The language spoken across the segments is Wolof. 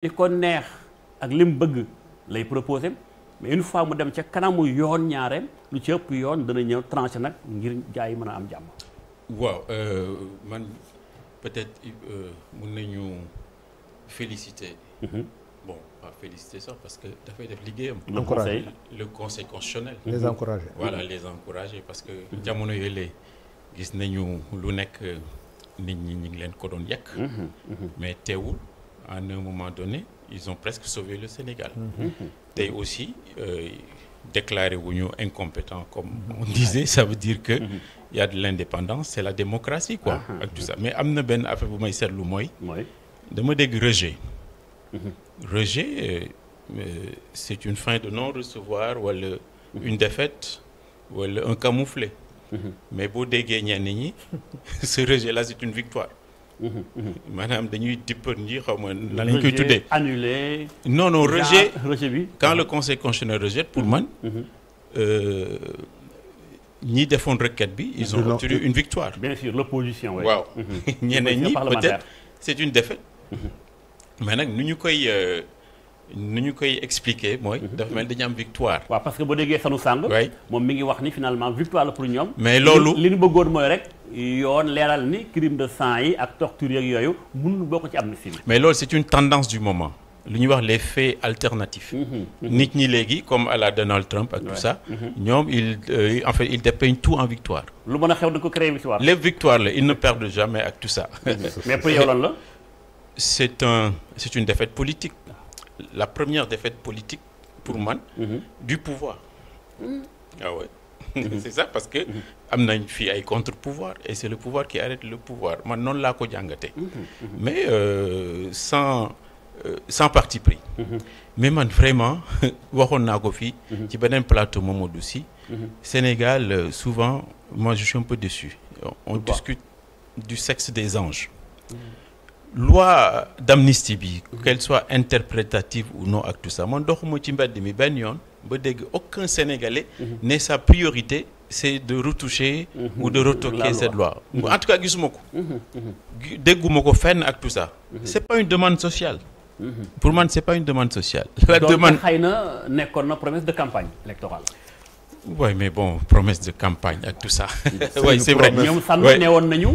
li ko neex ak lim bëgg lay proposé mais une fois mu dem ca kanamu yoon ñaareem lu ci ëpp yoon dana ñëw tranché nag ngir jaay mën a am jàmm. waaw man peut-être mën nañu féliciter. Bon pas féliciter ça parce que dafay def liggéeyam. Le conseil constitutionnel. Les encourager. Voilà les encourager parce que jamono yële gis nañu lu nekk nit ñi ñu ngi leen ko doon yekk. mais teewul à un moment donné ils ont presque sauvé le Sénégal. tey aussi déclaré wuñu incompétent comme on disait ça veut dire que il y a de l'indépendance c'est la démocratie quoi ak tout ça mais am na benn affaire bu may seetlu mooy dama dégg rejet rejet c'est une fin de non-recevoir wala une défaite wala un camouflet mais boo déggee ñenn ñi ce rejet là c'est une victoire maanaam dañuy dippar ñi xaw ma lan lañ koy tuddee annulé non rejet bi quand le conseil constitutionnel rejette pour man ñi defoon requête bi ils ont obtenu une victoire bien sûr l'opposition waaw ñeneen ñi peut-être c'est une défaite mais nag nu ñu koy expliquer mooy dafa mel dañu am victoire waaw parce que boo déggee sanu sàng moom mi ngi wax ni finalement victoire la pour ñoom mais loolu li ñu bëggoon mooy rek yoon leeral ni crime de sang yi ak torture yeeg yooyu mënul bokk ci amnistie bi mais loolu c'est une tendance du moment lu ñuy wax les faits alternatifs nit ñi léegi comme à la Donald Trump ak tout ça ñoom en fait ils dépeignent tout en victoire lu mën a xew da ko créer victoire les victoires là ils ne perdent jamais ak tout ça mais pour yow lan la c'est une défaite politique la première défaite politique pour man du pouvoir ah ouais c'est ça parce que am nañ fii ay contre-pouvoir et c'est le pouvoir qui arrête le pouvoir man noonu laa ko jàngate mais sans parti pris mais man vraiment waxoon naa ko fii ci beneen plateau Mamadou Sy Sénégal souvent moi je suis un peu déçu on discute du sexe des anges loi d'amnistie bi qu'elle soit interprétative ou non ak tout ça man doxuma ci mbedd mi benn yoon ba dégg aucun Sénégalais ne sa priorité c'est de retoucher ou de retoquer cette loi en tout cas gisuma ko dégguma ko fenn ak tout ça c'est pas une demande sociale pour man c'est pas une demande sociale la demande xëy na nekkoon na promesse de campagne électorale oui mais bon promesse de campagne ak tout ça oui c'est vrai ñoom sànni ne woon nañu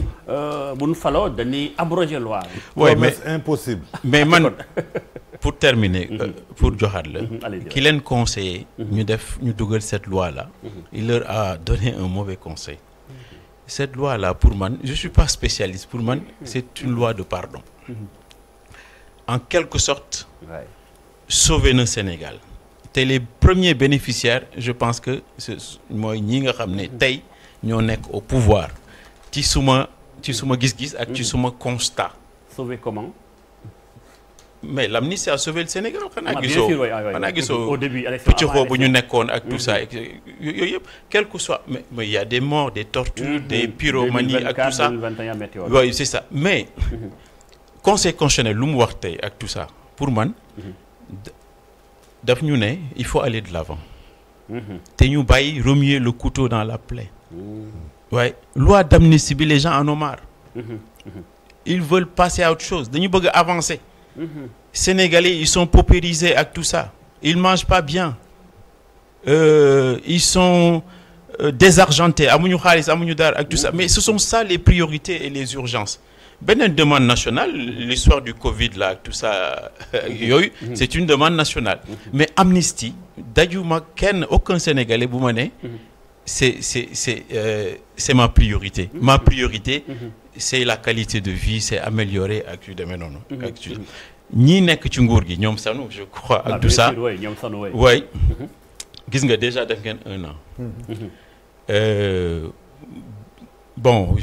bu ñu faloo dañuy abroger loi oui mais impossible mais man pour terminer pour joxaat la ki leen conseiller ñu dugal cette loi là il leur a donné un mauvais conseil cette loi là pour man je suis pas spécialiste pour man c'est une loi de pardon en quelque sorte sauver le Sénégal te les premiers bénéficiaires je pense que mooy ñi nga xam ne tey ñoo nekk au pouvoir ci suma gis-gis ak ci suma constat. Sauver comment? mais l'amnistie a sauvé le Sénégal xanaa gisoo au début pëcc bu ñu nekkoon ak tout ça yooyu yëpp quel que soit mais il y a des morts des tortures des pyromanies ak tout ça oui c'est ça mais conseil constitutionnel lu mu wax tey ak tout ça pour man daf ñu ne il faut aller de l'avant te ñu bàyyi remuer le couteau dans la plaie waaye loi d'amnistie bi les gens en ont marre ils veulent passer à autre chose dañu bëgg avancer Sénégalais ils sont paupérisés ak tout ça ils mangent pas bien ils sont désargentés amuñu xaalis amuñu dara ak tout ça mais ce sont ça les priorités et les urgences beneen demande nationale l'histoire du Covid là ak tout ça yooyu c'est une demande nationale mais amnistie dajuma kenn aucun Sénégalais bu ma ne c'est ma priorité ma priorité c'est la qualité de vie c'est améliorer ak yu demee noonu ak ñii nekk ci nguur gi ñoom sanu je crois ak tout ça way gis nga déjà def ngeen 1 an bon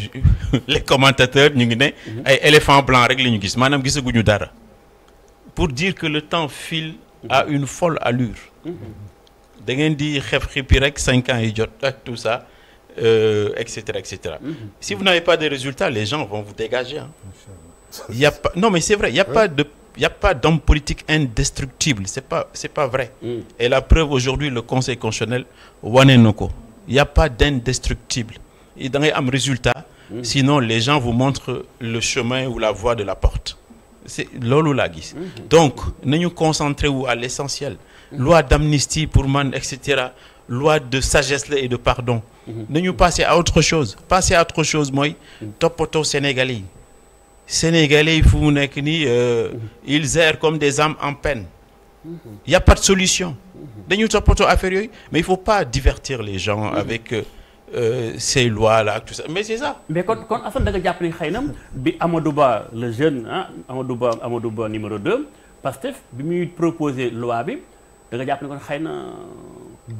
les commentateurs ñu ngi ne ay éléphants blancs rek la ñu gis maanaam gisaguñu dara pour dire que le temps file à une folle allure da ngeen di xippi rek 5 ans yi jot ak tout ça etc. Si vous n'avez pas de résultats les gens vont vous dégager il y a pas non mais c'est vrai il y a pas d'homme politique indestructible c'est pas vrai et la preuve aujourd'hui le conseil constitutionnel wane na ko il y a pas d'indestructible da ngay am résultat sinon les gens vous montrent le chemin ou la voie de la porte c'est loolu laa gis. Donc nañu concentré wu à l'essentiel. Loi d'amnistie pour man et cetera loi de sagesse la et de pardon. nañu passer à autre chose. passer à autre chose mooy toppatoo Sénégalais yi. Sénégalais yi fu mu nekk nii ils errent comme des âmes en peine. Il y a pas de solution. dañu toppatoo affaire yooyu mais il faut pas divertir les gens avec ces lois là ak tout ça mais c'est ça. mais kon Assane da nga jàpp ni xëy na bi Amadou Ba le jeune Amadou Ba numéro 2 Pastef bi muy proposer loi bi da nga jàpp ni kon xëy na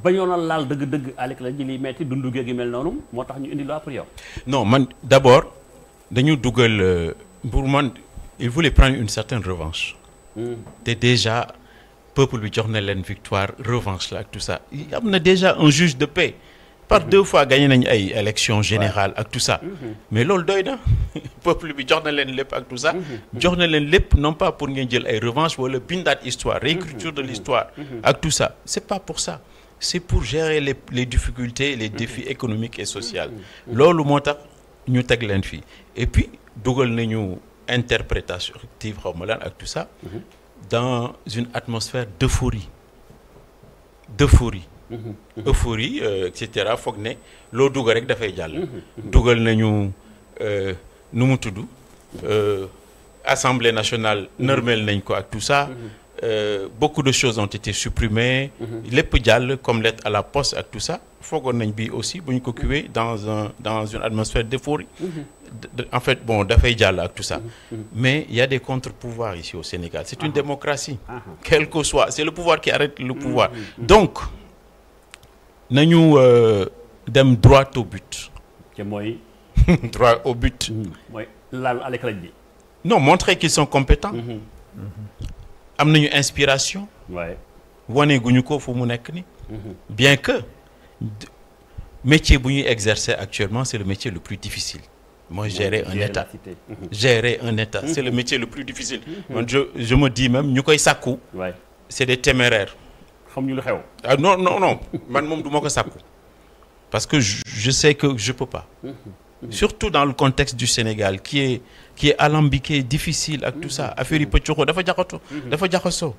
bañoon a laal dëgg-dëgg àll la ji liy metti dundu gi mel noonu moo tax ñu indi loi pour yow. non man d'abord dañu dugal pour man il voulait prendre une certaine revanche. te déjà peuple bi jox na leen victoire revanche la ak tout ça am na déjà un juge de paix. par 2 fois gagné nañu ay élections générales ak tout ça. mais loolu doy na peuple bi jox na leen lépp ak tout ça. jox na leen lépp non pas pour ngeen jël ay revanche wala bindaat histoire réécriture de l'histoire ak tout ça c'est pas pour ça c'est pour gérer les difficultés les défis économiques et sociaux. loolu moo tax ñu teg leen fii et puis dugal nañu interprétation xaw ma lan ak tout ça. dans une atmosphère d'euphorie. Euphorie et cetera foog ne loo dugal rek dafay jàll. dugal nañu nu mu tudd Assemblée nationale nërmeel nañ ko ak tout ça. Beaucoup de choses ont été supprimées. lépp jàll comme lettre à la poste ak tout ça foogoon nañ bi aussi bu ñu ko kiiwee dans une atmosphère d'euphorie. En fait bon dafay jàll ak tout ça. mais il y a des contre-pouvoirs ici au Sénégal c'est une démocratie. quel que soit c'est le pouvoir qui arrête le pouvoir. donc nañu dem droit au but. te mooy. droit au but. mooy laal alek lañ bi. non montrer qu'ils sont compétents. am nañu inspiration. waaye. wane guñu ko fu mu nekk ni bien que métier bu ñuy exercer actuellement c'est le métier le plus difficile. mooy gérer un état gérer un état c'est le métier le plus difficile. man je me dis même ñu koy sàkku. waay c'est des téméraires. xam ñu lu xew. ah non man moom du ma ko sàkku parce que je sais que je peux pas. surtout dans le contexte du Sénégal qui est alambiqué difficile ak tout ça affaire yi pëccoxoo dafa jaxasoo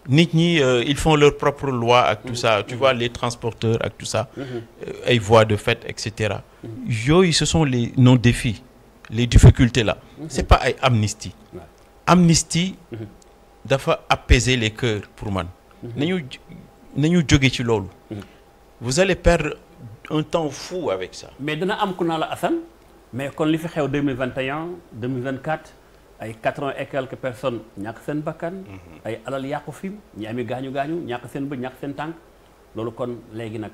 nit ñi ils font leur propre loi ak tout ça tu vois les transporteurs ak tout ça ay voies de fait et cetera yooyu ce sont nos défis les difficultés là c'est pas ay amnistie dafa apaiser les cœurs pour man nañu jóge ci loolu vous allez perdre un temps fou avec ça. mais dana am ku naa la Assane mais kon li fi xew 2021 2024 ay 80 et quelques personnes ñàkk seen bakkan. ay alal yàqu fi ñi ami gaañu ñàkk seen bët ñàkk seen tànk loolu kon léegi nag